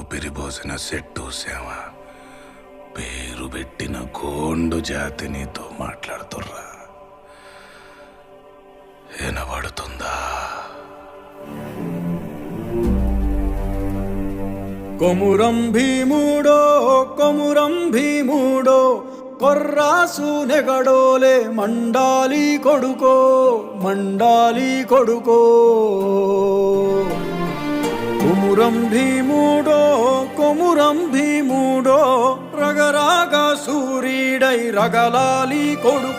ఊపిరిపోసిన set సేవ పేరు పెట్టిన గోండు జాతి నీతో మాట్లాడుతుర్రా. వినబడుతుందా? కొమురం భీముడో కొమురం భీముడో కొర్రాసు నెగడోలే మండాలి కొడుకో మండాలి కొడుకో. కొమురం భీముడో కొమురం భీముడో రగరాగ సూరీడై రగలాలి కొడుకో.